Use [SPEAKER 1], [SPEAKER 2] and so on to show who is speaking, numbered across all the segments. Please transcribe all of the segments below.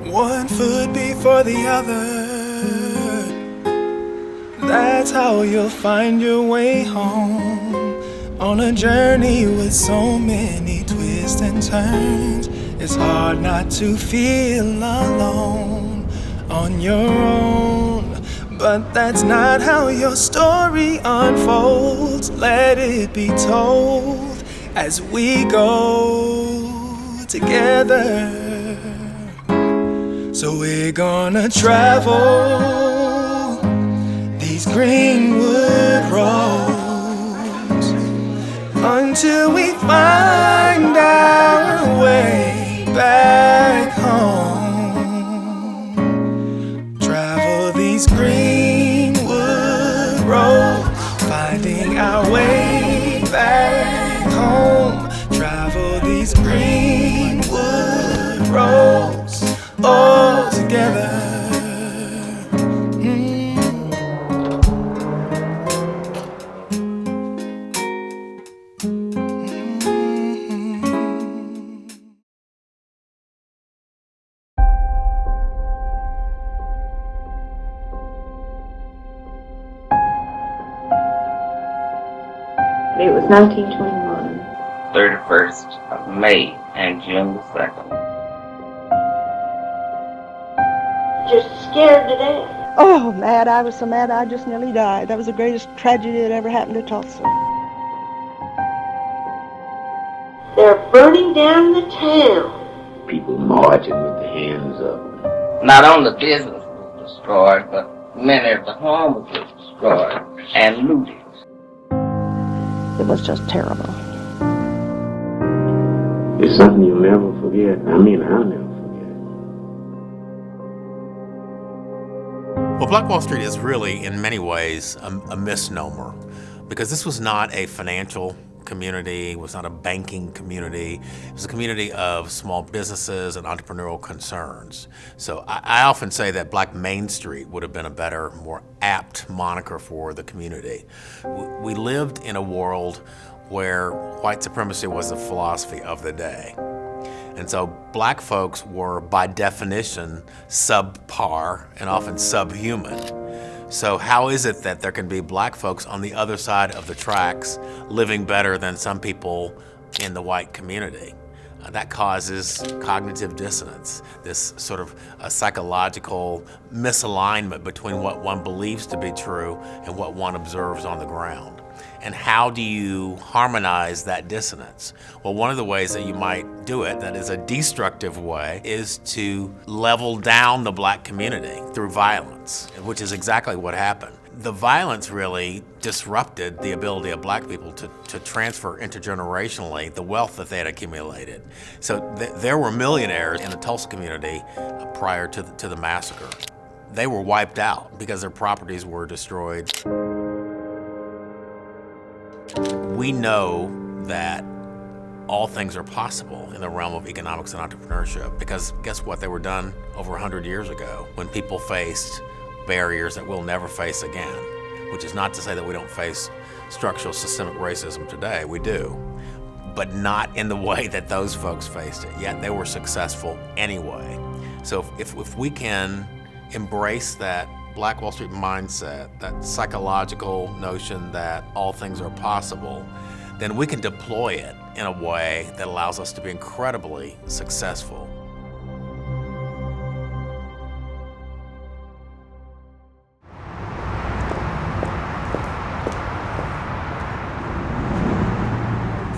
[SPEAKER 1] One foot before the other, that's how you'll find your way home. On a journey with so many twists and turns, it's hard not to feel alone on your own. But that's not how your story unfolds. Let it be told as we go together. So we're gonna travel these Greenwood roads until we find our way back home. Travel these Greenwood roads, finding our way back home. Travel these Greenwood roads all together.
[SPEAKER 2] It was 1921.
[SPEAKER 3] 31st of May and June the 2nd.
[SPEAKER 2] Just scared to death.
[SPEAKER 4] Oh, mad. I was so mad I just nearly died. That was the greatest tragedy that ever happened to Tulsa.
[SPEAKER 2] They're burning down the town.
[SPEAKER 5] People marching with their hands up.
[SPEAKER 3] Not only the business was destroyed, but many of the homes were destroyed and looted.
[SPEAKER 4] It was just terrible.
[SPEAKER 5] It's something you'll never forget. I mean, I'll never forget.
[SPEAKER 6] Well, Black Wall Street is really, in many ways, a misnomer, because this was not a financial community, it was not a banking community, it was a community of small businesses and entrepreneurial concerns. So I often say that Black Main Street would have been a better, more apt moniker for the community. We lived in a world where white supremacy was the philosophy of the day. And so black folks were, by definition, subpar and often subhuman. So how is it that there can be black folks on the other side of the tracks living better than some people in the white community? That causes cognitive dissonance, this sort of psychological misalignment between what one believes to be true and what one observes on the ground. And how do you harmonize that dissonance? Well, one of the ways that you might do it, that is a destructive way, is to level down the black community through violence, which is exactly what happened. The violence really disrupted the ability of black people to transfer intergenerationally the wealth that they had accumulated. So there were millionaires in the Tulsa community prior to the massacre. They were wiped out because their properties were destroyed. We know that all things are possible in the realm of economics and entrepreneurship because guess what? They were done over 100 years ago when people faced barriers that we'll never face again, which is not to say that we don't face structural systemic racism today. We do, but not in the way that those folks faced it, yet they were successful anyway. So if we can embrace that Black Wall Street mindset, that psychological notion that all things are possible, then we can deploy it in a way that allows us to be incredibly successful.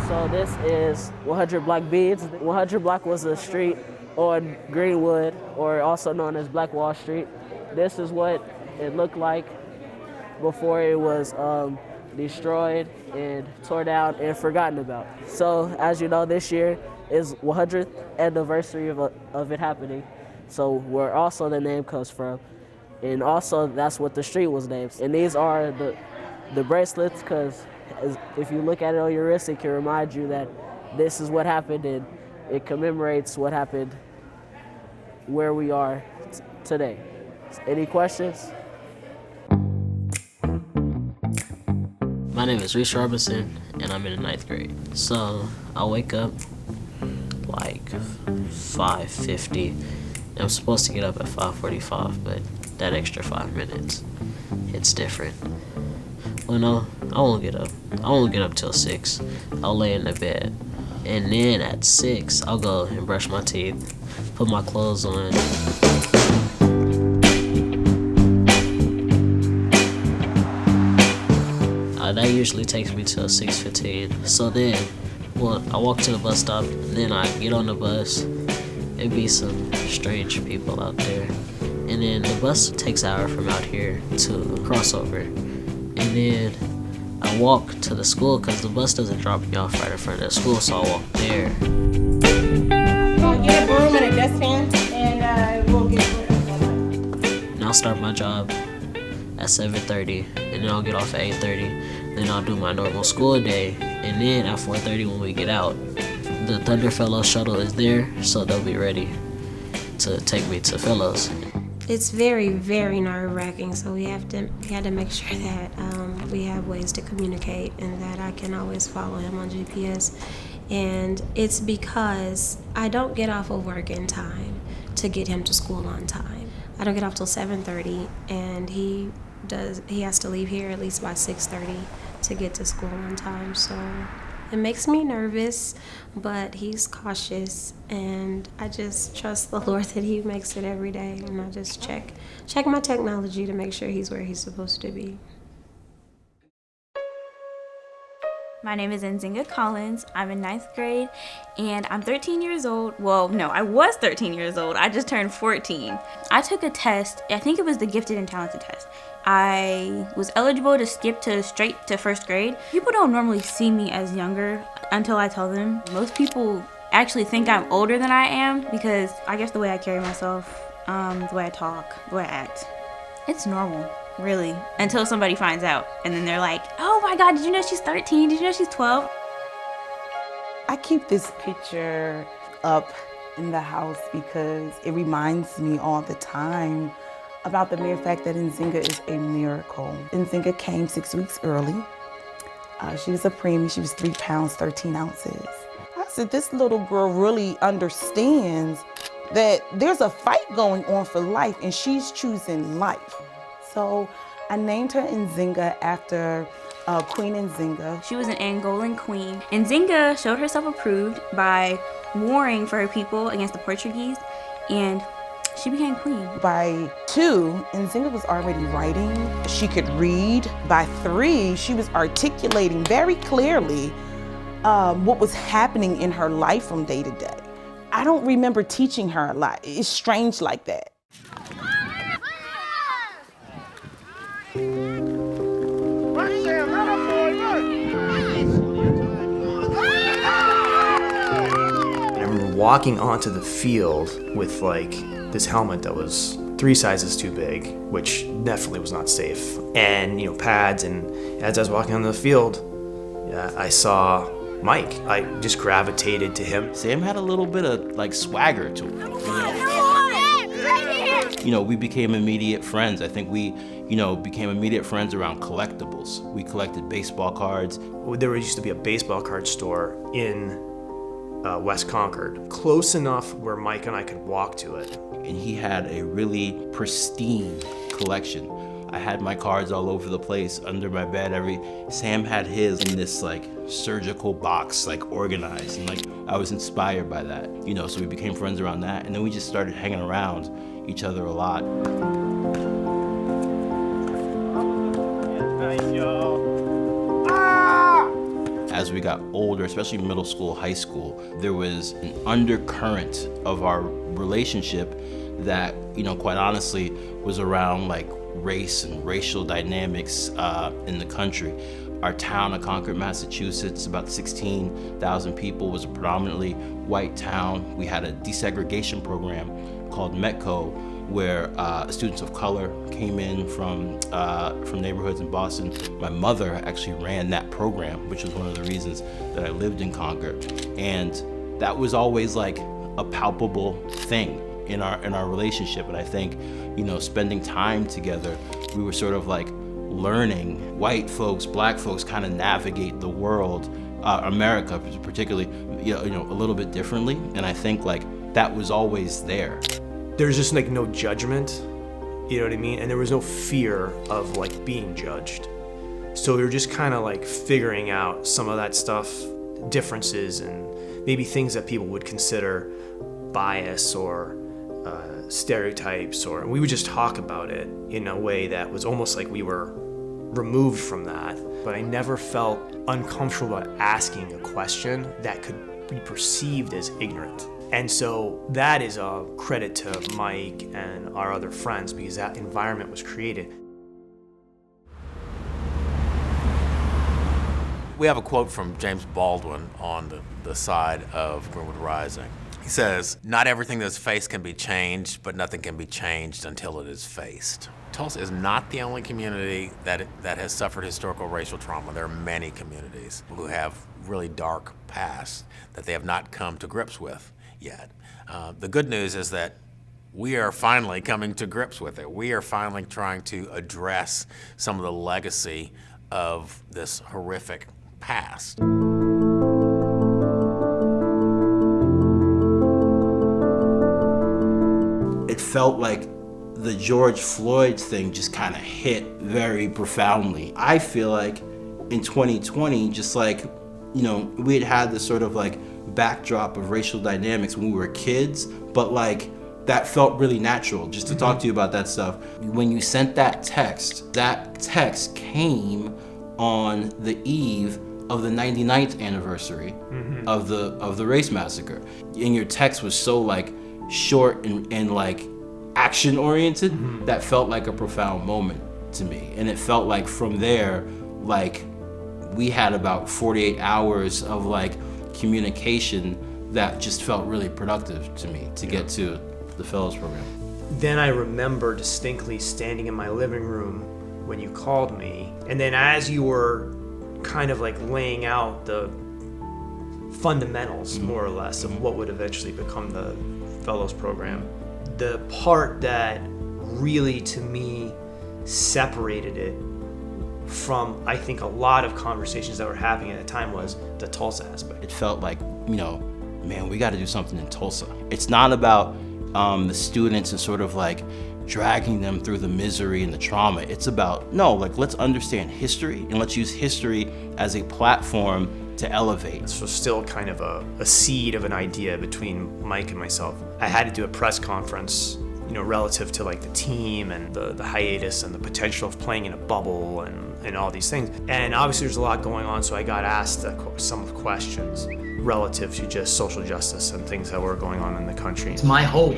[SPEAKER 7] So this is 100 Block Beads. 100 Block was a street on Greenwood, or also known as Black Wall Street. This is what it looked like before it was destroyed and torn down and forgotten about. So as you know, this year is 100th anniversary of it happening. So where also the name comes from. And also that's what the street was named. And these are the bracelets, because if you look at it on your wrist, it can remind you that this is what happened and it commemorates what happened where we are today. Any questions?
[SPEAKER 8] My name is Reese Robinson, and I'm in the 9th grade. So I wake up like 5:50. I'm supposed to get up at 5:45, but that extra 5 minutes, it's different. Well, no, I won't get up. I won't get up till 6. I'll lay in the bed. And then at 6, I'll go and brush my teeth, put my clothes on. That usually takes me till 6:15. So then, well, I walk to the bus stop, then I get on the bus. It'd be some strange people out there. And then the bus takes an hour from out here to crossover. And then I walk to the school because the bus doesn't drop me off right in front of the school, so I walk there.
[SPEAKER 9] Get a broom and a dustpan, and we'll get it.
[SPEAKER 8] And I'll start my job at 7:30, and then I'll get off at 8:30. Then I'll do my normal school day, and then at 4:30 when we get out, the Thunder Fellows shuttle is there, so they'll be ready to take me to Fellows.
[SPEAKER 9] It's very, very nerve-wracking, so we had to make sure that we have ways to communicate and that I can always follow him on GPS. And it's because I don't get off of work in time to get him to school on time. I don't get off till 7:30, and he has to leave here at least by 6:30 to get to school on time. So it makes me nervous, but he's cautious, and I just trust the Lord that he makes it every day, and I just check my technology to make sure he's where he's supposed to be.
[SPEAKER 10] My name is Nzinga Collins. I'm in 9th grade, and I'm 13 years old. Well, no, I was 13 years old. I just turned 14. I took a test. I think it was the gifted and talented test. I was eligible to skip straight to 1st grade. People don't normally see me as younger until I tell them. Most people actually think I'm older than I am because I guess the way I carry myself, the way I talk, the way I act, it's normal. Really, until somebody finds out, and then they're like, oh my God, did you know she's 13? Did you know she's 12?
[SPEAKER 11] I keep this picture up in the house because it reminds me all the time about the mere fact that Nzinga is a miracle. Nzinga came 6 weeks early. She was a preemie. She was 3 pounds, 13 ounces. I said, this little girl really understands that there's a fight going on for life, and she's choosing life. So I named her Nzinga after Queen Nzinga.
[SPEAKER 10] She was an Angolan queen. Nzinga showed herself approved by warring for her people against the Portuguese, and she became queen.
[SPEAKER 11] By 2, Nzinga was already writing. She could read. By 3, she was articulating very clearly what was happening in her life from day to day. I don't remember teaching her a lot. It's strange like that.
[SPEAKER 12] Walking onto the field with like this helmet that was 3 sizes too big, which definitely was not safe, and pads. And as I was walking on the field, I saw Mike. I just gravitated to him.
[SPEAKER 13] Sam had a little bit of like swagger to him. We became immediate friends. I think we became immediate friends around collectibles. We collected baseball cards.
[SPEAKER 12] There used to be a baseball card store in West Concord, close enough where Mike and I could walk to it.
[SPEAKER 13] And he had a really pristine collection. I had my cards all over the place under my bed. Sam had his in this like surgical box, like organized, and like I was inspired by that. So we became friends around that, and then we just started hanging around each other a lot. As we got older, especially middle school, high school, there was an undercurrent of our relationship that, quite honestly, was around like race and racial dynamics in the country. Our town of Concord, Massachusetts, about 16,000 people, was a predominantly white town. We had a desegregation program called METCO, where students of color came in from neighborhoods in Boston. My mother actually ran that program, which was one of the reasons that I lived in Concord. And that was always like a palpable thing in our relationship. And I think, spending time together, we were sort of like learning white folks, black folks kind of navigate the world, America particularly, a little bit differently. And I think like that was always there.
[SPEAKER 12] There's just like no judgment, you know what I mean? And there was no fear of like being judged. So we were just kind of like figuring out some of that stuff, differences, and maybe things that people would consider bias or stereotypes, or we would just talk about it in a way that was almost like we were removed from that. But I never felt uncomfortable about asking a question that could be perceived as ignorant. And so that is a credit to Mike and our other friends, because that environment was created.
[SPEAKER 6] We have a quote from James Baldwin on the side of Greenwood Rising. He says, "Not everything that's faced can be changed, but nothing can be changed until it is faced." Tulsa is not the only community that has suffered historical racial trauma. There are many communities who have really dark pasts that they have not come to grips with yet. The good news is that we are finally coming to grips with it. We are finally trying to address some of the legacy of this horrific past.
[SPEAKER 13] It felt like the George Floyd thing just kind of hit very profoundly. I feel like in 2020, just like, we had this sort of like backdrop of racial dynamics when we were kids, but like that felt really natural just to talk to you about that stuff. When you sent that text came on the eve of the 99th anniversary of the race massacre. And your text was so like short and like action oriented, that felt like a profound moment to me. And it felt like from there, like we had about 48 hours of like communication that just felt really productive to me to get to the fellows program.
[SPEAKER 12] Then I remember distinctly standing in my living room when you called me, and then as you were kind of like laying out the fundamentals, more or less, of what would eventually become the fellows program, the part that really to me separated it from, I think, a lot of conversations that were happening at the time was the Tulsa aspect.
[SPEAKER 13] It felt like, man, we got to do something in Tulsa. It's not about the students and sort of like dragging them through the misery and the trauma. It's about, let's understand history and let's use history as a platform to elevate.
[SPEAKER 12] So still kind of a seed of an idea between Mike and myself. I had to do a press conference, relative to like the team and the hiatus and the potential of playing in a bubble and all these things. And obviously there's a lot going on, so I got asked some questions relative to just social justice and things that were going on in the country.
[SPEAKER 14] It's my hope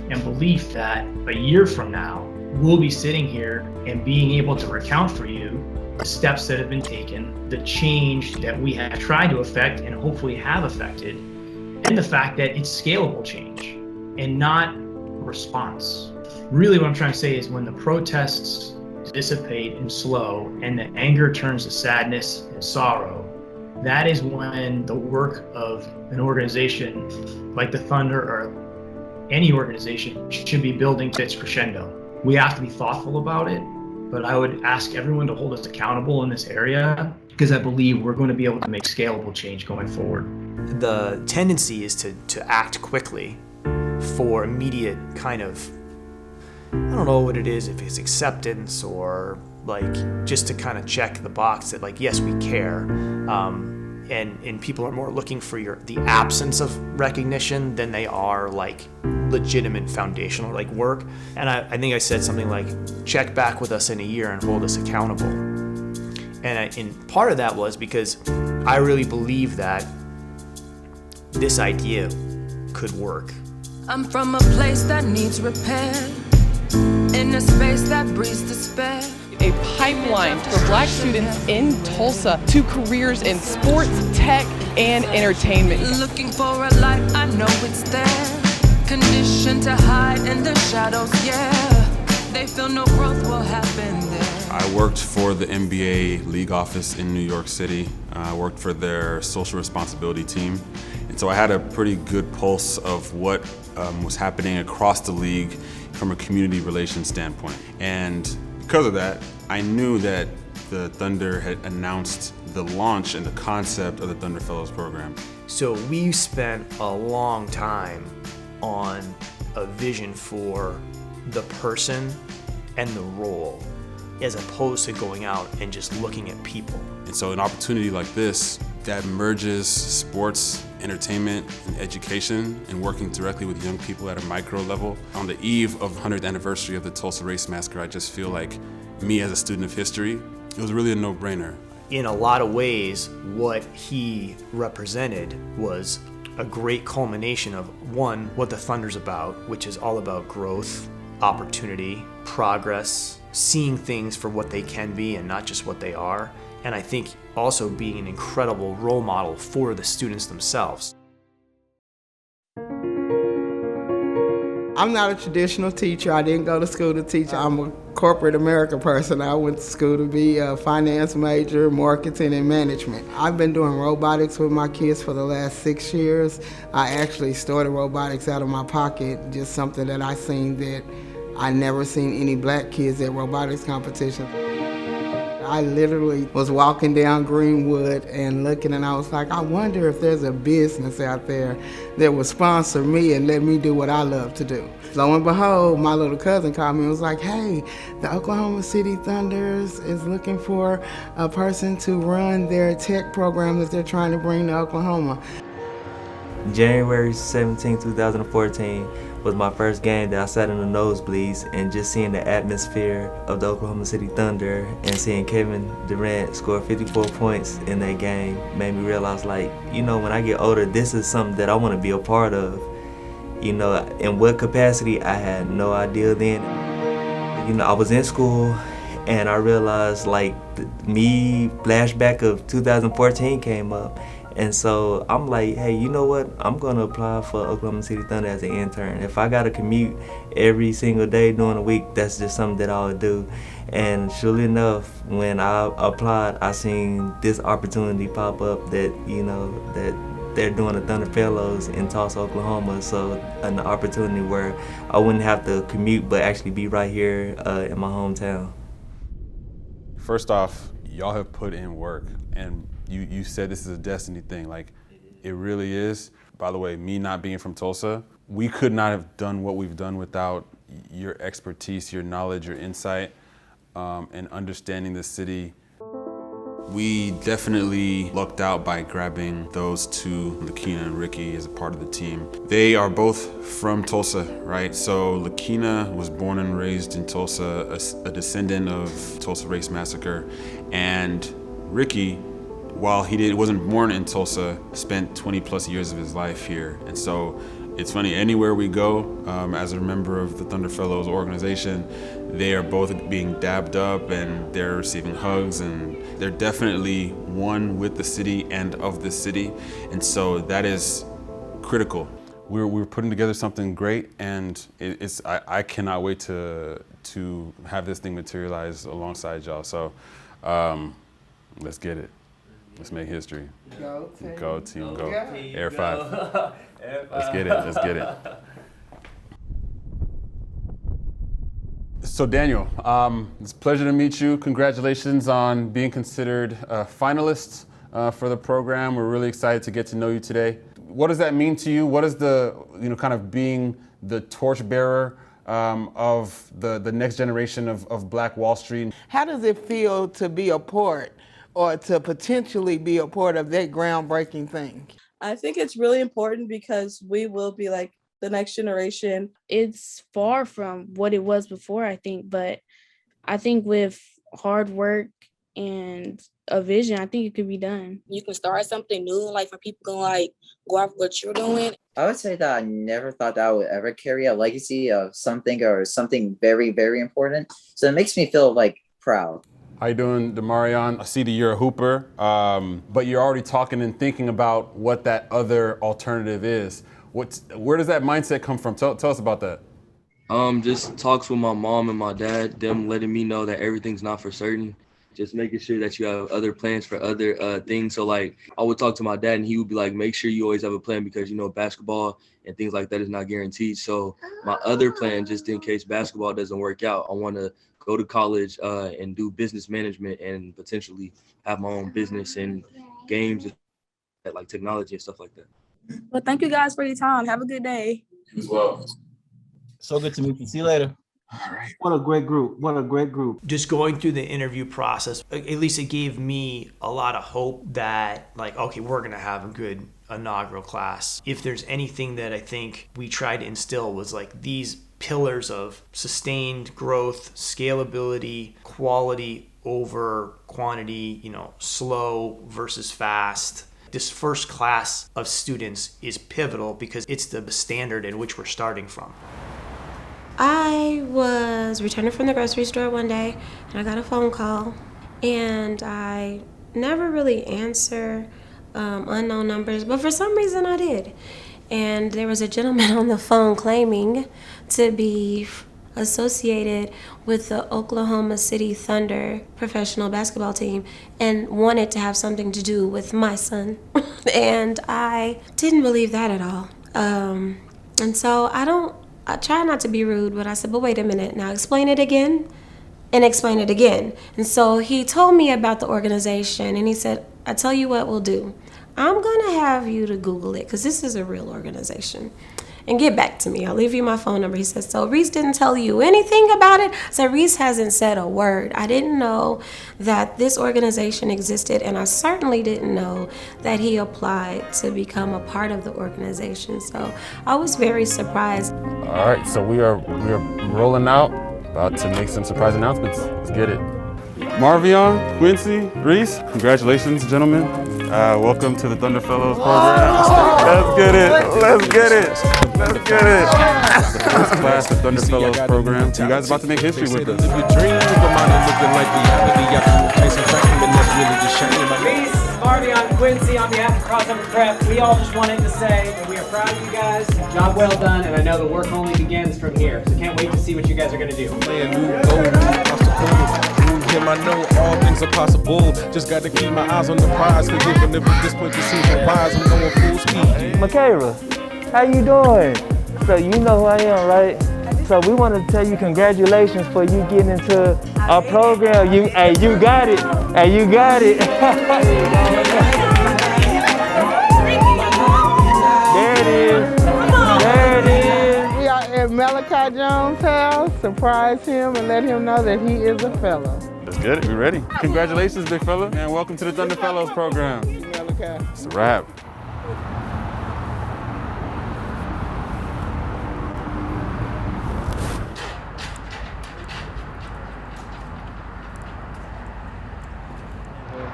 [SPEAKER 14] and belief that a year from now, we'll be sitting here and being able to recount for you the steps that have been taken, the change that we have tried to affect and hopefully have affected, and the fact that it's scalable change and not response. Really what I'm trying to say is when the protests dissipate and slow and the anger turns to sadness and sorrow, that is when the work of an organization like the Thunder or any organization should be building to its crescendo. We have to be thoughtful about it, but I would ask everyone to hold us accountable in this area because I believe we're going to be able to make scalable change going forward.
[SPEAKER 12] The tendency is to act quickly for immediate kind of, I don't know what it is, if it's acceptance or like just to kind of check the box that like, yes, we care. And people are more looking for the absence of recognition than they are like legitimate foundational like work. And I think I said something like, check back with us in a year and hold us accountable. And part of that was because I really believe that this idea could work.
[SPEAKER 15] I'm from a place that needs repair, in a space that breeds despair.
[SPEAKER 16] A pipeline for Black students in Tulsa to careers in sports, tech, and entertainment.
[SPEAKER 15] Looking for a light, I know it's there. Conditioned to hide in the shadows, yeah. They feel no growth will happen there.
[SPEAKER 17] I worked for the NBA league office in New York City. I worked for their social responsibility team. And so I had a pretty good pulse of what was happening across the league from a community relations standpoint. And because of that, I knew that the Thunder had announced the launch and the concept of the Thunder Fellows program.
[SPEAKER 12] So we spent a long time on a vision for the person and the role, as opposed to going out and just looking at people.
[SPEAKER 17] And so an opportunity like this that merges sports, entertainment, and education, and working directly with young people at a micro level. On the eve of the 100th anniversary of the Tulsa Race Massacre, I just feel like me as a student of history, it was really a no-brainer.
[SPEAKER 12] In a lot of ways, what he represented was a great culmination of, one, what the Thunder's about, which is all about growth, opportunity, progress, seeing things for what they can be and not just what they are. And I think also being an incredible role model for the students themselves.
[SPEAKER 18] I'm not a traditional teacher. I didn't go to school to teach. I'm a corporate America person. I went to school to be a finance major, marketing and management. I've been doing robotics with my kids for the last 6 years. I actually started robotics out of my pocket, just something that I seen that I never seen any black kids at robotics competitions. I literally was walking down Greenwood and looking, and I was like, I wonder if there's a business out there that would sponsor me and let me do what I love to do. Lo and behold, my little cousin called me and was like, hey, the Oklahoma City Thunders is looking for a person to run their tech program that they're trying to bring to Oklahoma.
[SPEAKER 19] January 17, 2014 was my first game that I sat in the nosebleeds, and just seeing the atmosphere of the Oklahoma City Thunder and seeing Kevin Durant score 54 points in that game made me realize, like, you know, when I get older, this is something that I want to be a part of. You know, in what capacity, I had no idea then. You know, I was in school and I realized, like, flashback of 2014 came up. And so I'm like, hey, you know what? I'm gonna apply for Oklahoma City Thunder as an intern. If I gotta commute every single day during the week, that's just something that I would do. And surely enough, when I applied, I seen this opportunity pop up that, you know, that they're doing the Thunder Fellows in Tulsa, Oklahoma. So an opportunity where I wouldn't have to commute, but actually be right here in my hometown.
[SPEAKER 17] First off, y'all have put in work, and you said this is a destiny thing. Like, it really is. By the way, me not being from Tulsa, we could not have done what we've done without your expertise, your knowledge, your insight, and understanding the city. We definitely lucked out by grabbing those two, Lakina and Ricky, as a part of the team. They are both from Tulsa, right? So Lakina was born and raised in Tulsa, a descendant of Tulsa Race Massacre, and Ricky, while he wasn't born in Tulsa, spent 20 plus years of his life here. And so it's funny, anywhere we go, as a member of the Thunder Fellows organization, they are both being dabbed up and they're receiving hugs, and they're definitely one with the city and of the city. And so that is critical. We're putting together something great, and I cannot wait to have this thing materialize alongside y'all. So let's get it. Let's make history.
[SPEAKER 18] Go team.
[SPEAKER 17] Go team, go.
[SPEAKER 18] Yeah.
[SPEAKER 17] Air 5. Let's get it, let's get it. So Daniel, it's a pleasure to meet you. Congratulations on being considered a finalist for the program. We're really excited to get to know you today. What does that mean to you? What is the, kind of being the torchbearer of the next generation of Black Wall Street?
[SPEAKER 18] How does it feel to be a part, or to potentially be a part of that groundbreaking thing?
[SPEAKER 20] I think it's really important because we will be like the next generation.
[SPEAKER 21] It's far from what it was before, I think, but I think with hard work and a vision, I think it could be done.
[SPEAKER 22] You can start something new, like for people going like go after what you're doing.
[SPEAKER 23] I would say that I never thought that I would ever carry a legacy of something or something very, very important. So it makes me feel like proud.
[SPEAKER 17] How you doing, Demarion? I see that you're a hooper, but you're already talking and thinking about what that other alternative is. Where does that mindset come from? Tell us about that.
[SPEAKER 1] Just talks with my mom and my dad, them letting me know that everything's not for certain. Just making sure that you have other plans for other things. So like I would talk to my dad and he would be like, make sure you always have a plan because you know basketball and things like that is not guaranteed. So my other plan, just in case basketball doesn't work out, I want to go to college and do business management and potentially have my own business and games, like technology and stuff like that.
[SPEAKER 22] Well, thank you guys for your time. Have a good day.
[SPEAKER 13] As well. So good to meet you. See you later.
[SPEAKER 2] All right. What a great group. What a great group.
[SPEAKER 3] Just going through the interview process, at least it gave me a lot of hope that, like, okay, we're going to have a good inaugural class. If there's anything that I think we tried to instill was like these pillars of sustained growth, scalability, quality over quantity, slow versus fast. This first class of students is pivotal because it's the standard in which we're starting from.
[SPEAKER 9] I was returning from the grocery store one day and I got a phone call, and I never really answer unknown numbers, but for some reason I did. And there was a gentleman on the phone claiming to be associated with the Oklahoma City Thunder professional basketball team and wanted to have something to do with my son. And I didn't believe that at all. And so I try not to be rude, but I said, but wait a minute, now explain it again and explain it again. And so he told me about the organization and he said, I tell you what we'll do. I'm gonna have you to Google it because this is a real organization. And get back to me. I'll leave you my phone number. He says, so Reese didn't tell you anything about it? So Reese hasn't said a word. I didn't know that this organization existed, and I certainly didn't know that he applied to become a part of the organization. So I was very surprised.
[SPEAKER 17] All right, so we are rolling out, about to make some surprise announcements. Let's get it. Marvion, Quincy, Reese, congratulations, gentlemen. Welcome to the Thunder Fellows program. Let's get it. Let's get it. Let's get it. The first class of Thunder Fellows program. You guys about to make history with us.
[SPEAKER 24] Reese, Marvion, Quincy, on behalf of Crossover Prep, we all just wanted to say that we are proud of you guys. Job well done, and I know the work only begins from here. So can't wait to see what you guys are going to do.
[SPEAKER 25] Him, I know all things are possible. Just got to keep my eyes on the prize. Cause even if at this point you see no rise, I'm going full speed.
[SPEAKER 26] Michaela, how you doing? So you know who I am, right? So we want to tell you congratulations for you getting into our program. You got it. Hey, you got it. There it is. There it is.
[SPEAKER 18] We are at Malachi Jones' house. Surprise him and let him know that he is a fellow.
[SPEAKER 17] Let's get it. We ready. Congratulations, big fella. And welcome to the Thunder Fellows program. It's a wrap.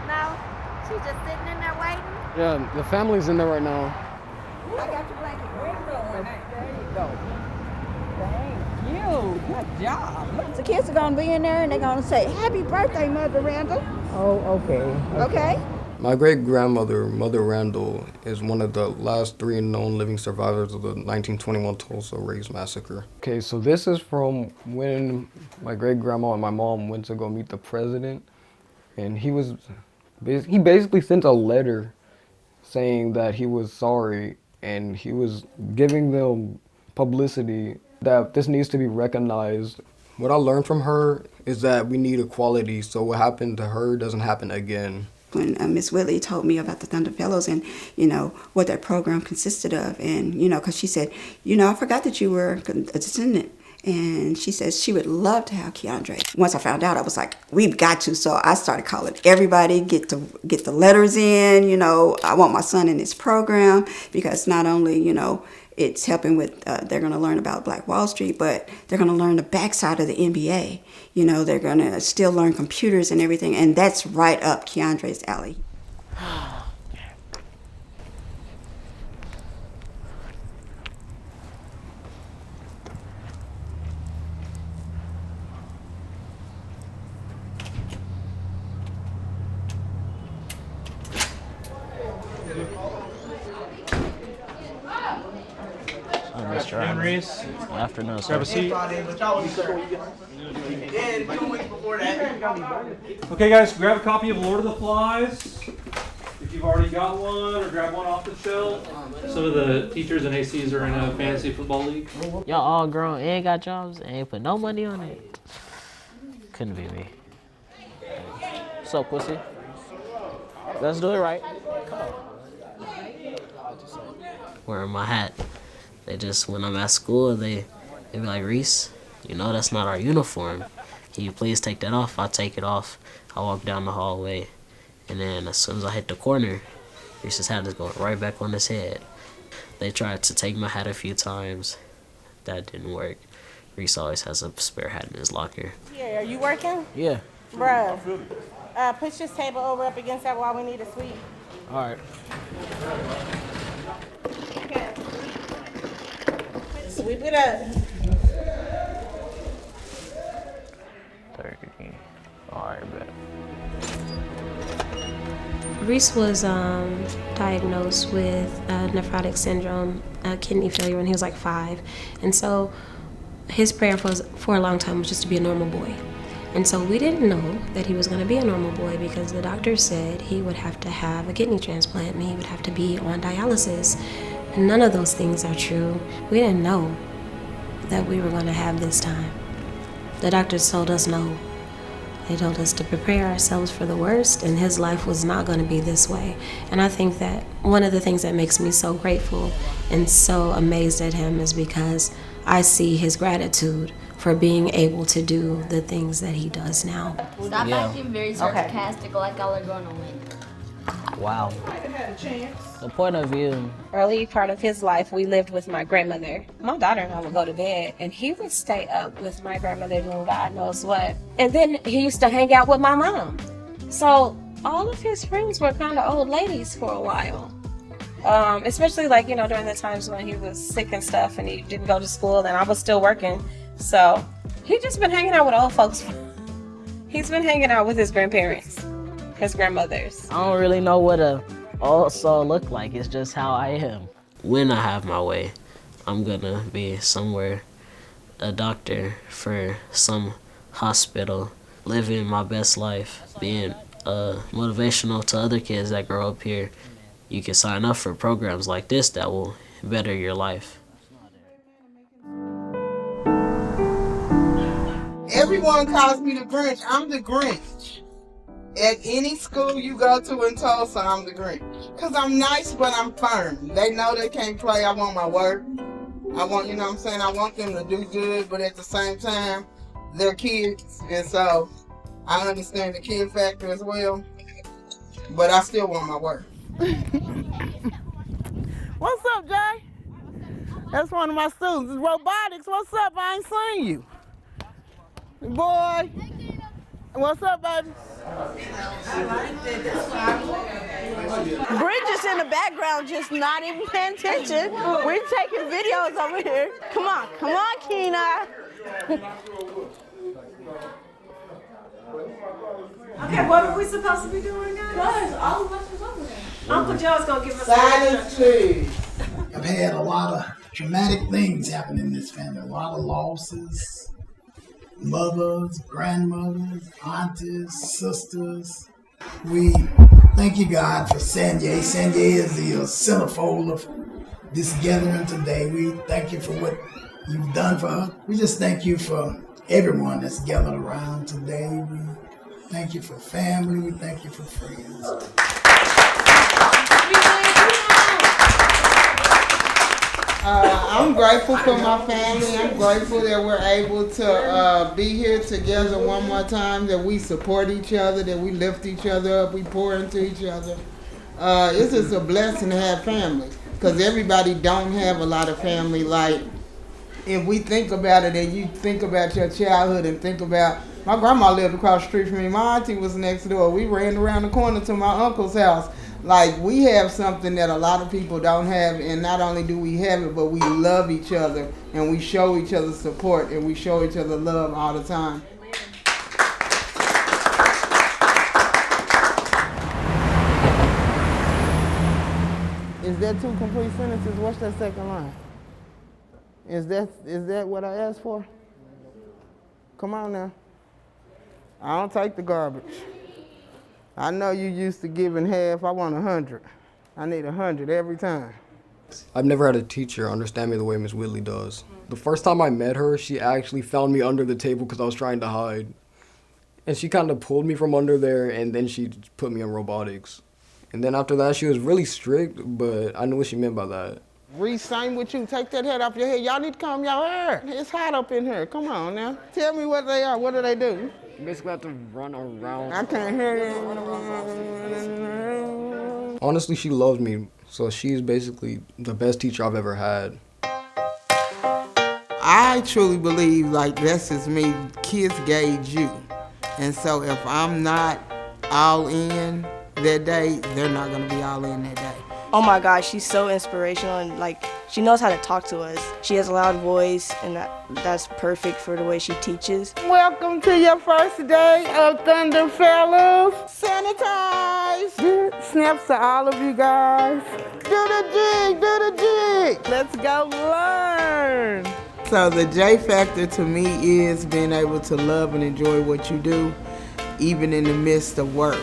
[SPEAKER 27] No, she's just sitting in there waiting.
[SPEAKER 28] Yeah, the family's in there right now.
[SPEAKER 27] I got your blanket.
[SPEAKER 29] There you go. Thank you. Good job. The kids are going to be in there and they're going to say, happy birthday, Mother Randall.
[SPEAKER 28] Oh, okay.
[SPEAKER 29] Okay?
[SPEAKER 28] My great-grandmother, Mother Randall, is one of the last 3 known living survivors of the 1921 Tulsa race massacre. Okay, so this is from when my great-grandma and my mom went to go meet the president. And he basically sent a letter saying that he was sorry, and he was giving them publicity that this needs to be recognized. What I learned from her is that we need equality, so what happened to her doesn't happen again.
[SPEAKER 30] When Miss Whitley told me about the Thunder Fellows and, what that program consisted of, and, because she said, I forgot that you were a descendant. And she says she would love to have Keandre. Once I found out, I was like, we've got to. So I started calling everybody, get the letters in, I want my son in this program because not only, it's helping with, they're going to learn about Black Wall Street, but they're going to learn the backside of the NBA. They're going to still learn computers and everything. And that's right up Keandre's alley.
[SPEAKER 24] Reese.
[SPEAKER 4] Afternoon, sir.
[SPEAKER 24] Grab a seat. Okay, guys, grab a copy of Lord of the Flies. If you've already got one, or grab one off the shelf. Some of the teachers and ACs are in a fantasy football league.
[SPEAKER 4] Y'all all grown and got jobs and ain't put no money on it. Couldn't be me. What's up, pussy? Let's do it right. Wearing my hat. They just, when I'm at school, they be like, Reese, you know that's not our uniform. Can you please take that off? I take it off. I walk down the hallway. And then as soon as I hit the corner, Reese's hat is going right back on his head. They tried to take my hat a few times. That didn't work. Reese always has a spare hat in his locker.
[SPEAKER 5] Yeah, are you working?
[SPEAKER 4] Yeah.
[SPEAKER 5] Bruh, push this table over up against that wall. We need a sweep.
[SPEAKER 4] All right.
[SPEAKER 5] Okay. Sweep it up.
[SPEAKER 4] 30. All right, bet.
[SPEAKER 9] Reese was diagnosed with nephrotic syndrome, kidney failure, when he was like 5. And so his prayer for a long time was just to be a normal boy. And so we didn't know that he was going to be a normal boy because the doctor said he would have to have a kidney transplant and he would have to be on dialysis. And none of those things are true. We didn't know that we were going to have this time. The doctors told us no. They told us to prepare ourselves for the worst, and his life was not going to be this way. And I think that one of the things that makes me so grateful and so amazed at him is because I see his gratitude for being able to do the things that he does now.
[SPEAKER 6] Stop acting very sarcastic like y'all are going to win.
[SPEAKER 4] Wow. The point of view.
[SPEAKER 7] Early part of his life, we lived with my grandmother. My daughter and I would go to bed, and he would stay up with my grandmother doing God knows what. And then he used to hang out with my mom. So all of his friends were kind of old ladies for a while. Especially like, during the times when he was sick and stuff and he didn't go to school and I was still working. So he just been hanging out with old folks. He's been hanging out with his grandparents. His grandmothers.
[SPEAKER 4] I don't really know what a old soul look like. It's just how I am. When I have my way, I'm gonna be somewhere, a doctor for some hospital, living my best life, being motivational to other kids that grow up here. You can sign up for programs like this that will better your life.
[SPEAKER 18] Everyone calls me the Grinch. I'm the Grinch. At any school you go to in Tulsa, I'm the Grinch. Because I'm nice, but I'm firm. They know they can't play. I want my work. I want, I want them to do good, but at the same time, they're kids. And so I understand the kid factor as well. But I still want my work.
[SPEAKER 29] What's up, Jay? That's one of my students. It's robotics. What's up? I ain't seen you. Boy. What's up, baby? Bridget's in the background, just not even paying attention. We're taking videos over here. Come on, Keena.
[SPEAKER 27] Okay, what are we supposed to be doing now? Guys, all of us is over there. Uncle Joe's gonna give us
[SPEAKER 18] silence, please.
[SPEAKER 8] I've had a lot of traumatic things happen in this family, a lot of losses. Mothers, grandmothers, aunties, sisters. We thank you, God, for Sanjay. Sanjay is the centerfold of this gathering today. We thank you for what you've done for her. We just thank you for everyone that's gathered around today. We thank you for family. We thank you for friends.
[SPEAKER 18] I'm grateful for my family. I'm grateful that we're able to be here together one more time, that we support each other, that we lift each other up, we pour into each other. It's just a blessing to have family, because everybody don't have a lot of family. Like, if we think about it and you think about your childhood and think about, my grandma lived across the street from me, my auntie was next door, we ran around the corner to my uncle's house. Like, we have something that a lot of people don't have, and not only do we have it, but we love each other, and we show each other support, and we show each other love all the time. Is that two complete sentences? What's that second line?
[SPEAKER 29] Is that what I asked for? Come on now. I don't take the garbage. I know you used to giving half. I want 100. I need 100 every time.
[SPEAKER 28] I've never had a teacher understand me the way Miss Whitley does. The first time I met her, she actually found me under the table because I was trying to hide. And she kind of pulled me from under there, and then she put me in robotics. And then after that, she was really strict, but I knew what she meant by that.
[SPEAKER 29] Reese, same with you. Take that head off your head. Y'all need to comb your hair. It's hot up in here. Come on now. Tell me what they are. What do they do?
[SPEAKER 28] You basically have to run around.
[SPEAKER 29] I can't hear you.
[SPEAKER 28] Honestly, she loves me, so she's basically the best teacher I've ever had.
[SPEAKER 29] I truly believe, like, that's just me. Kids gauge you. And so if I'm not all in that day, they're not going to be all in that day.
[SPEAKER 10] Oh my gosh, she's so inspirational, and like she knows how to talk to us. She has a loud voice, and that's perfect for the way she teaches.
[SPEAKER 29] Welcome to your first day of Thunder Fellows. Sanitize. Snaps to all of you guys. Do the jig, do the jig. Let's go learn. So the J factor to me is being able to love and enjoy what you do, even in the midst of work.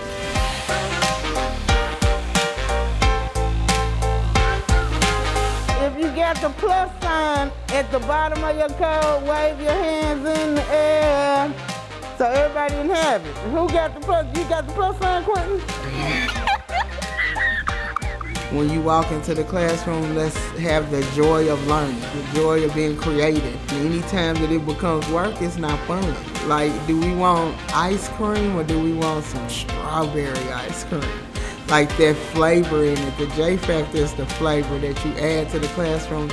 [SPEAKER 29] If you got the plus sign at the bottom of your code, wave your hands in the air so everybody can have it. Who got the plus? You got the plus sign, Quentin? When you walk into the classroom, let's have the joy of learning, the joy of being creative. Anytime that it becomes work, it's not fun. Like, do we want ice cream or do we want some strawberry ice cream? Like that flavor in it. The J factor is the flavor that you add to the classroom.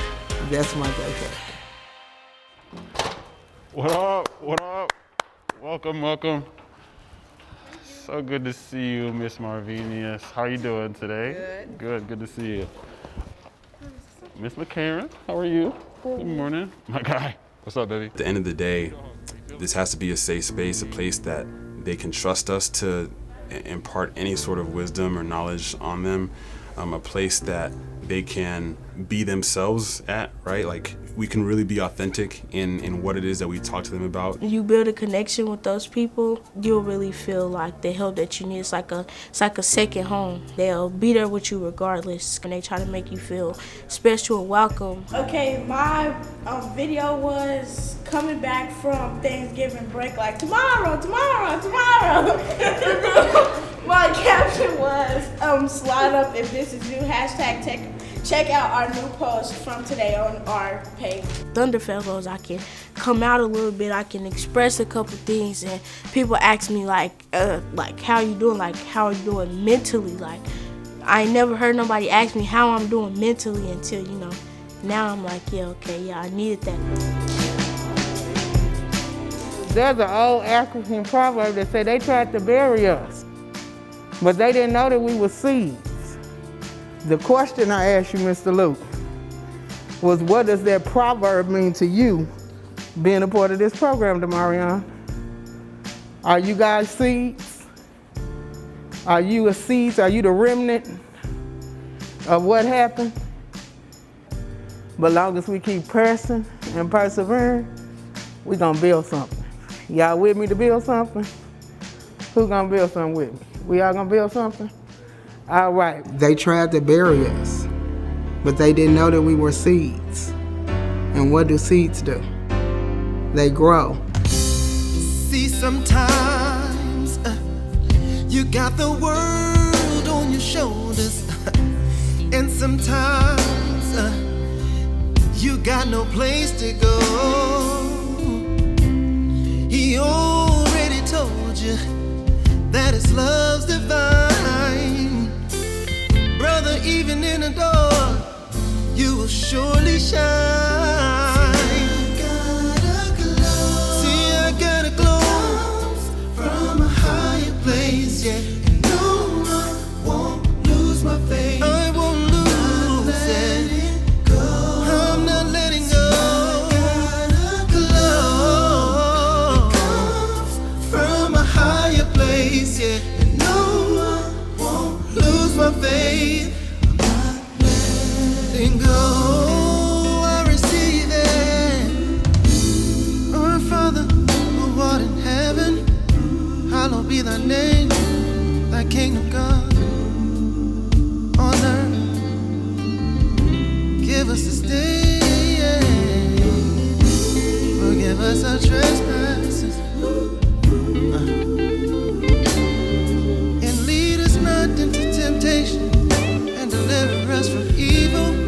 [SPEAKER 29] That's my J factor.
[SPEAKER 17] What up? What up? Welcome, welcome. So good to see you, Miss Marvinius. How are you doing today? Good. Good to see you. Miss McCarran, how are you? Good morning. My guy. What's up, baby?
[SPEAKER 11] At the end of the day, this has to be a safe space, a place that they can trust us to impart any sort of wisdom or knowledge on them, a place that they can be themselves at, right? Like, we can really be authentic in what it is that we talk to them about.
[SPEAKER 10] You build a connection with those people, you'll really feel like the help that you need. It's like a second home. They'll be there with you regardless, and they try to make you feel special and welcome.
[SPEAKER 5] Okay, my video was coming back from Thanksgiving break, like tomorrow. My caption was, slide up if this is new, hashtag check out our new post from today on our page.
[SPEAKER 10] Thunder Fellows, I can come out a little bit, I can express a couple things, and people ask me like how you doing, like how are you doing mentally? Like, I ain't never heard nobody ask me how I'm doing mentally until, now I'm like, yeah, I needed that.
[SPEAKER 29] There's an old African proverb that said they tried to bury us, but they didn't know that we were seeds. The question I asked you, Mr. Luke, was what does that proverb mean to you being a part of this program, Demarion? Are you guys seeds? Are you a seed? Are you the remnant of what happened? But long as we keep pressing and persevering, we're gonna build something. Y'all with me to build something? Who's gonna build something with me? We all gonna build something? All right. They tried to bury us, but they didn't know that we were seeds. And what do seeds do? They grow.
[SPEAKER 12] See, sometimes you got the world on your shoulders, and sometimes you got no place to go. He already told you that his love's divine. Brother, even in the dark, you will surely shine. See, I got a glow from a higher place, yeah. And no, I won't lose my faith. I won't lose it. I'm not letting go. Glow from a higher place, yeah. And no, I won't lose my faith. I'm not letting go. I receive it. be thy name, thy kingdom come on earth. Give us this day, forgive us our trespasses, and lead us not into temptation, and deliver us from evil.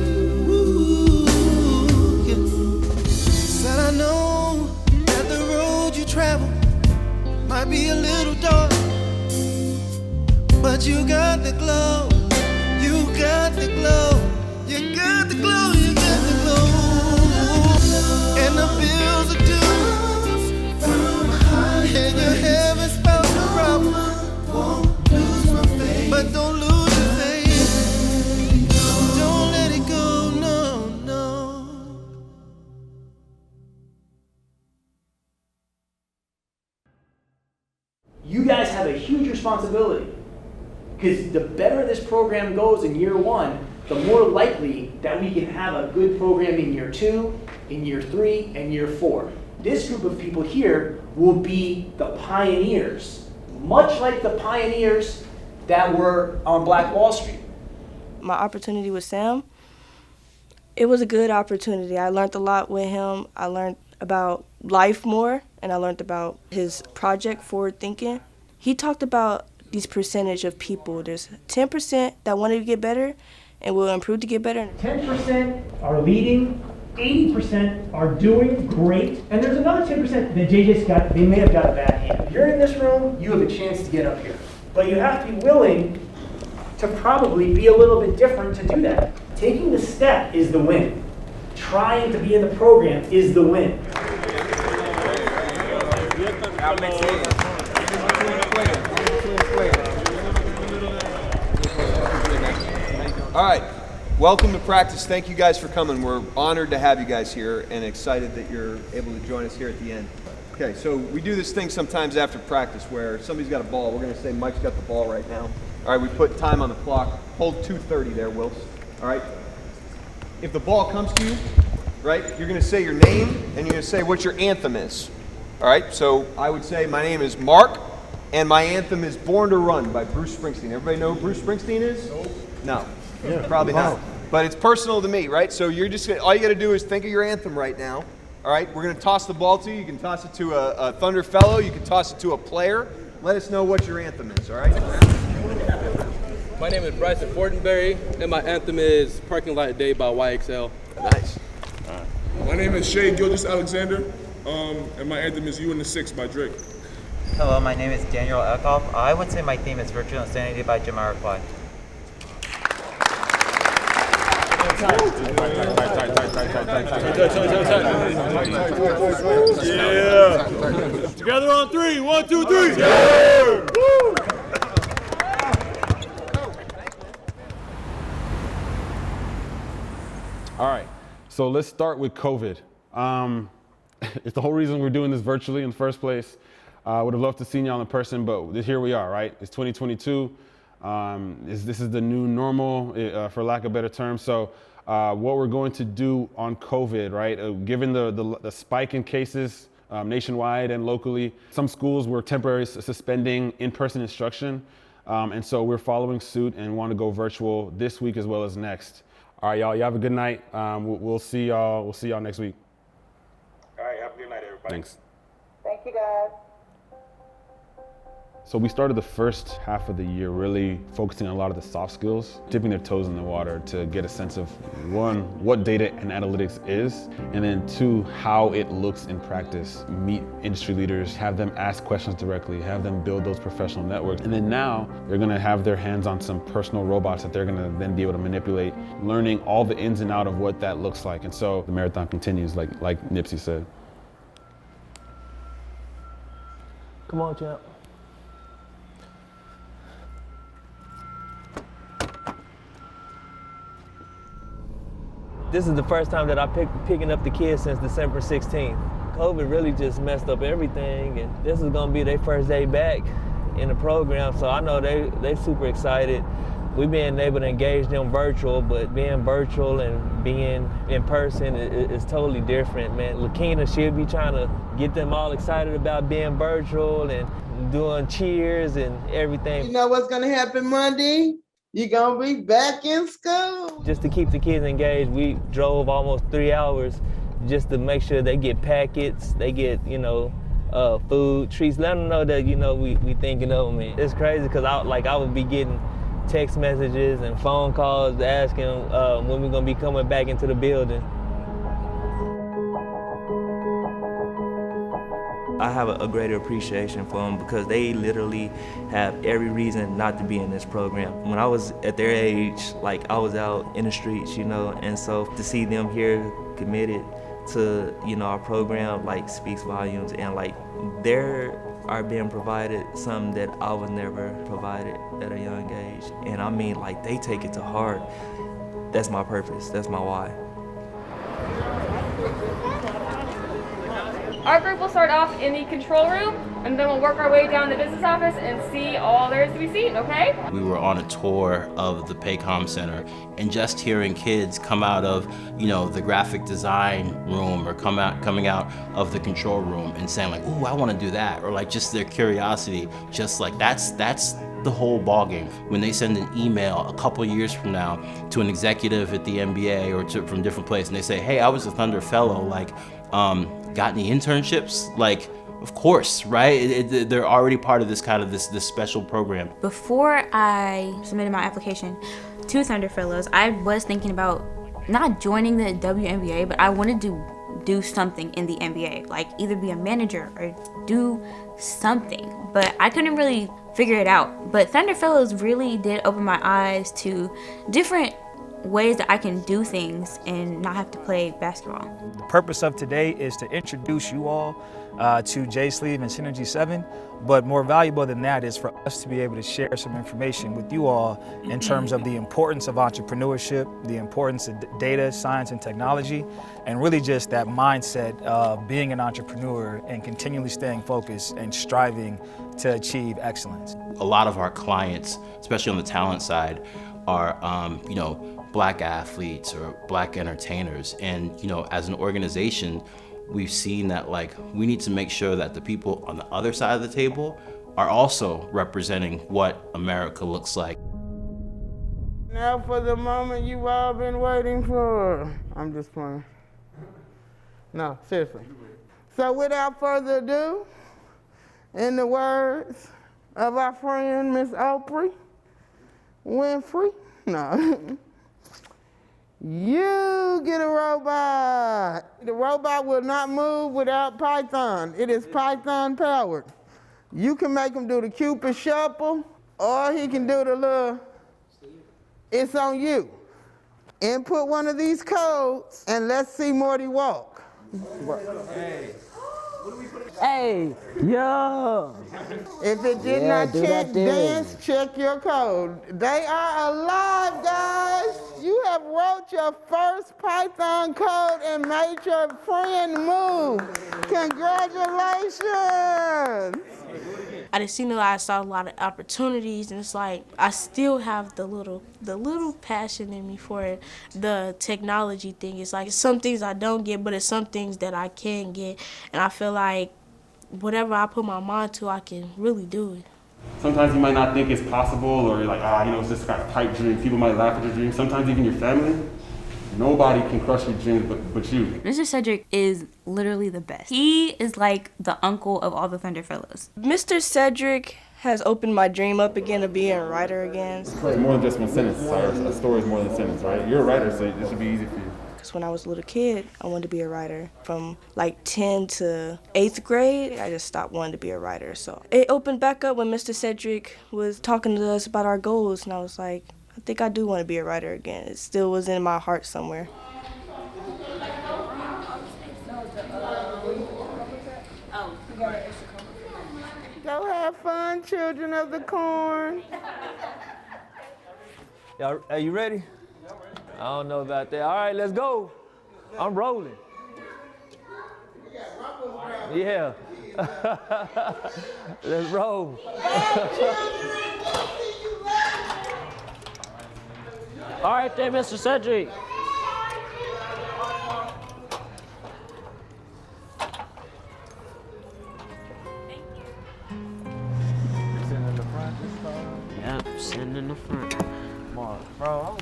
[SPEAKER 12] Said I know that the road you travel might be a little dark, but you got the glow, you got the glow, you got the glow, you got the glow. And the bills are due, and your heaven spouse no problem. But don't lose your faith, don't let it go, no, no.
[SPEAKER 3] You guys have a huge responsibility, because the better this program goes in year one, the more likely that we can have a good program in year 2, in year 3, and year 4. This group of people here will be the pioneers, much like the pioneers that were on Black Wall Street.
[SPEAKER 10] My opportunity with Sam, it was a good opportunity. I learned a lot with him. I learned about life more, and I learned about his project, Forward Thinking. He talked about these percentage of people. There's 10% that wanted to get better and will improve to get better.
[SPEAKER 3] 10% are leading, 80% are doing great, and there's another 10% that they may have got a bad hand. If you're in this room, you have a chance to get up here. But you have to be willing to probably be a little bit different to do that. Taking the step is the win. Trying to be in the program is the win.
[SPEAKER 1] All right, welcome to practice. Thank you guys for coming. We're honored to have you guys here and excited that you're able to join us here at the end. Okay, so we do this thing sometimes after practice where somebody's got a ball. We're gonna say Mike's got the ball right now. All right, we put time on the clock. Hold 2:30 there, Wills. All right. If the ball comes to you, right, you're gonna say your name and you're gonna say what your anthem is. All right, so I would say my name is Mark and my anthem is Born to Run by Bruce Springsteen. Everybody know who Bruce Springsteen is? No. Yeah, probably not. But it's personal to me, right? So you're just all you got to do is think of your anthem right now. All right, we're going to toss the ball to you. You can toss it to a Thunder fellow. You can toss it to a player. Let us know what your anthem is, all right?
[SPEAKER 13] My name is Bryson Fortenberry, and my anthem is Parking Lot Day by YXL.
[SPEAKER 1] Nice.
[SPEAKER 14] My name is Shay Gilgis Alexander, and my anthem is You in the Six by Drake.
[SPEAKER 15] Hello, my name is Daniel Eckhoff. I would say my theme is Virtual Insanity by Jamiroquai.
[SPEAKER 13] Yeah. Together on 3. 1, 2, 3. Yeah.
[SPEAKER 17] All right, so let's start with COVID. It's the whole reason we're doing this virtually in the first place. I would have loved to see y'all in person, but here we are, right? It's 2022. This is the new normal, for lack of a better term. So what we're going to do on COVID, right? Given the spike in cases nationwide and locally, some schools were temporarily suspending in-person instruction. And so we're following suit and want to go virtual this week as well as next. All right, y'all have a good night. We'll see y'all next week.
[SPEAKER 14] All right, have a good night, everybody.
[SPEAKER 17] Thanks.
[SPEAKER 7] Thank you, guys.
[SPEAKER 17] So we started the first half of the year really focusing on a lot of the soft skills, dipping their toes in the water to get a sense of, one, what data and analytics is, and then two, how it looks in practice. Meet industry leaders, have them ask questions directly, have them build those professional networks. And then now they're gonna have their hands on some personal robots that they're gonna then be able to manipulate, learning all the ins and outs of what that looks like. And so the marathon continues, like Nipsey said.
[SPEAKER 26] Come on, champ. This is the first time that I'm picking up the kids since December 16th. COVID really just messed up everything, and this is gonna be their first day back in the program, so I know they super excited. We've been able to engage them virtual, but being virtual and being in person is totally different, man. Lakina, she'll be trying to get them all excited about being virtual, and doing cheers and everything.
[SPEAKER 18] You know what's gonna happen Monday? You're gonna be back in school.
[SPEAKER 26] Just to keep the kids engaged, we drove almost 3 hours just to make sure they get packets, they get, food, treats, let them know that, we thinking of them. And it's crazy because I would be getting text messages and phone calls asking when we're gonna be coming back into the building.
[SPEAKER 2] I have a greater appreciation for them because they literally have every reason not to be in this program. When I was at their age, I was out in the streets, and so to see them here committed to, our program, speaks volumes, and they are being provided something that I was never provided at a young age. And I mean, they take it to heart. That's my purpose, that's my why.
[SPEAKER 16] Our group will start off in the control room, and then we'll work our way down the business office and see all there is to be seen, okay?
[SPEAKER 19] We were on a tour of the Paycom Center, and just hearing kids come out of, the graphic design room or coming out of the control room and saying ooh, I want to do that, or just their curiosity, just that's the whole ballgame. When they send an email a couple years from now to an executive at the NBA or from different place, and they say, hey, I was a Thunder fellow, got any internships? Of course, right? They're already part of this this special program.
[SPEAKER 20] Before I submitted my application to Thunder Fellows, I was thinking about not joining the WNBA, but I wanted to do something in the NBA, either be a manager or do something. But I couldn't really figure it out. But Thunder Fellows really did open my eyes to different ways that I can do things and not have to play basketball.
[SPEAKER 21] The purpose of today is to introduce you all to J-Sleeve and Synergy 7, but more valuable than that is for us to be able to share some information with you all in terms of the importance of entrepreneurship, the importance of data, science, and technology, and really just that mindset of being an entrepreneur and continually staying focused and striving to achieve excellence.
[SPEAKER 19] A lot of our clients, especially on the talent side, are Black athletes or Black entertainers, and as an organization, we've seen that we need to make sure that the people on the other side of the table are also representing what America looks like.
[SPEAKER 18] Now for the moment you've all been waiting for. I'm just playing. No, seriously. So without further ado, in the words of our friend Miss Oprah Winfrey, no. You get a robot. The robot will not move without Python. It is Python powered. You can make him do the Cupid shuffle, or he can do the little, it's on you. Input one of these codes, and let's see Morty walk.
[SPEAKER 29] Hey, yo.
[SPEAKER 18] If it did not check dance, check your code. They are alive, guys. You have wrote your first Python code and made your friend move. Congratulations.
[SPEAKER 10] I just seen that I saw a lot of opportunities, and it's I still have the little passion in me for the technology thing. It's some things I don't get, but it's some things that I can get, and I feel whatever I put my mind to, I can really do it.
[SPEAKER 11] Sometimes you might not think it's possible, or you're it's just a pipe dream. People might laugh at your dreams. Sometimes even your family. Nobody can crush your dreams but you.
[SPEAKER 20] Mr. Cedric is literally the best. He is the uncle of all the Thunder Fellows.
[SPEAKER 10] Mr. Cedric has opened my dream up again of being a writer again.
[SPEAKER 11] It's more than just one sentence. A story is more than a sentence, right? You're a writer, so this should be easy for you.
[SPEAKER 10] Because when I was a little kid, I wanted to be a writer. From 10 to 8th grade, I just stopped wanting to be a writer. So it opened back up when Mr. Cedric was talking to us about our goals, and I was I think I do want to be a writer again. It still was in my heart somewhere.
[SPEAKER 18] Go have fun, children of the corn.
[SPEAKER 26] Y'all, are you ready? I don't know about that. All right, let's go. I'm rolling. Yeah. Let's roll.
[SPEAKER 22] All right then, Mr. Cedric.
[SPEAKER 4] sitting in the front. Bro,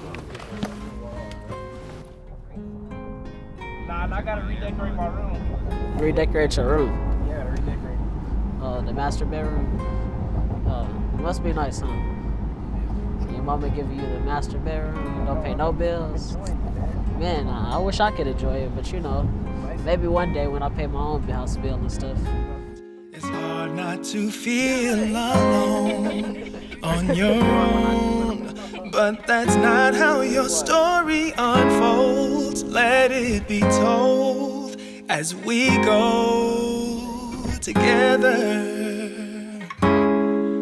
[SPEAKER 21] Nah, I gotta redecorate my room.
[SPEAKER 4] redecorate your room.
[SPEAKER 21] Yeah, redecorate.
[SPEAKER 4] The master bedroom. Must be nice, huh? Your mama give you the master bedroom. You don't pay no bills. Man, I wish I could enjoy it, but you know, maybe one day when I pay my own house bill and stuff.
[SPEAKER 12] It's hard not to feel alone on your own, but that's not how your story unfolds. Let it be told as we go together.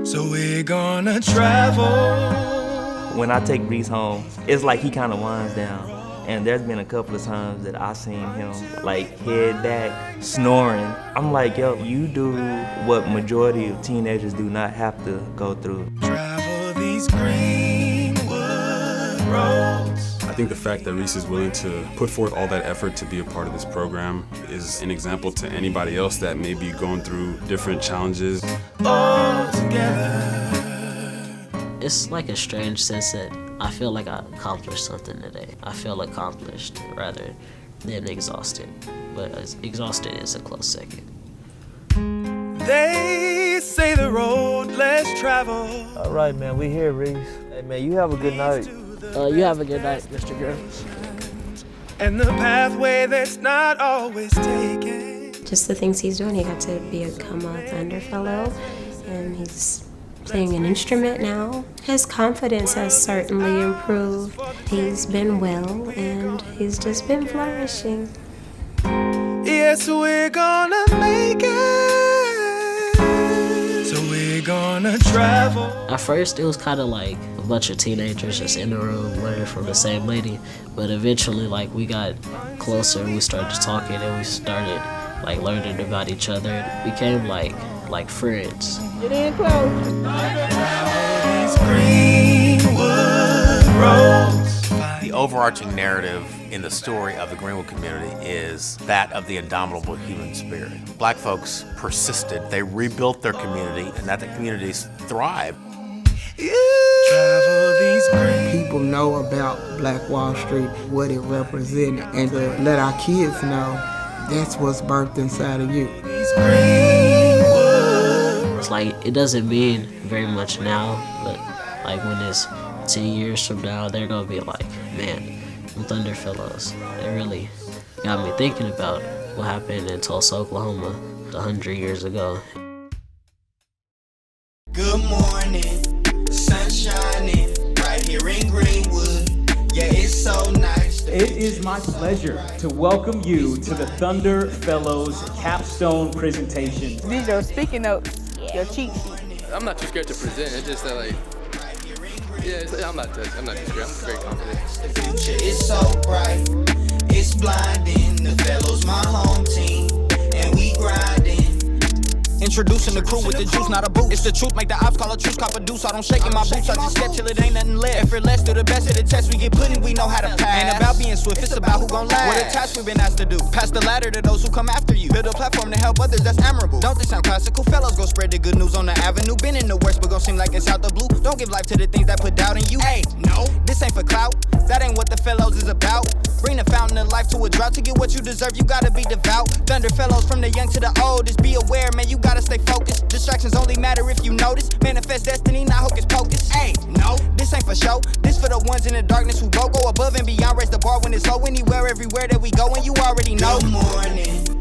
[SPEAKER 12] So we're gonna travel.
[SPEAKER 2] When I take Reese home, it's like he kind of winds down. And there's been a couple of times that I seen him like head back, snoring. I'm like, yo, you do what majority of teenagers do not have to go through.
[SPEAKER 12] Travel these Greenwood roads.
[SPEAKER 11] I think the fact that Reese is willing to put forth all that effort to be a part of this program is an example to anybody else that may be going through different challenges.
[SPEAKER 12] All together.
[SPEAKER 4] It's like a strange sense that I feel like I accomplished something today. I feel accomplished rather than exhausted. But exhausted is a close second.
[SPEAKER 12] They say the road less traveled.
[SPEAKER 26] All right, man, we here, Reese. Hey, man, you have a good night.
[SPEAKER 4] You have a good night, Mr. Griffiths.
[SPEAKER 12] And the pathway that's not always taken.
[SPEAKER 7] Just the things he's doing. He got to become a Thunder Fellow, and he's playing an instrument now. His confidence has certainly improved. He's been well, and he's just been flourishing.
[SPEAKER 12] Yes, we're gonna make it. So we're gonna travel.
[SPEAKER 4] At first, it was kind of like a bunch of teenagers just in the room learning from the same lady. But eventually, like, we got closer, we started talking, and we started like learning about each other. It became like friends. Get in close.
[SPEAKER 6] The overarching narrative in the story of the Greenwood community is that of the indomitable human spirit. Black folks persisted, they rebuilt their community, and that the communities thrived.
[SPEAKER 18] People know about Black Wall Street, what it represented, and to let our kids know that's what's birthed inside of you.
[SPEAKER 4] It's like, it doesn't mean very much now, but like when it's 10 years from now, they're gonna be like, man, them Thunder Fellows, they really got me thinking about what happened in Tulsa, Oklahoma 100 years ago.
[SPEAKER 12] Good morning, sun shining right here in Greenwood. Yeah, it's so nice.
[SPEAKER 8] It is my pleasure to welcome you to the Thunder Fellows capstone presentation.
[SPEAKER 9] These are speaking notes, your cheat sheet.
[SPEAKER 13] I'm not too scared to present. It's just that, like, I'm not too scared. I'm very confident.
[SPEAKER 12] The future is so bright, it's blinding. The Fellows, my home team, and we grinding. Introducing the crew with the juice, not a boost. It's the truth, make the ops call a truce, cop a deuce. I don't shake in my boots, I just step till it ain't nothing left. Effortless, do the best of the test we get put in, we know how to pass. Ain't about being swift, it's about who gon' last. What a task we've been asked to do. Pass the ladder to those who come after you. Build a platform to help others, that's admirable. Don't this sound classical? Fellows go spread the good news on the avenue. Been in the worst, but gon' seem like it's out the blue. Don't give life to the things that put doubt in you. Hey, no, this ain't for clout. That ain't what the Fellows is about. Bring the fountain of life to a drought. To get what you deserve, you gotta be devout. Thunder Fellows from the young to the old. Just be aware, man, you gotta stay focused. Distractions only matter if you notice. Manifest destiny, not hocus pocus. Hey, no, this ain't for show. This for the ones in the darkness who go above and beyond. Raise the bar when it's low. Anywhere, everywhere that we go, and you already know. Good morning,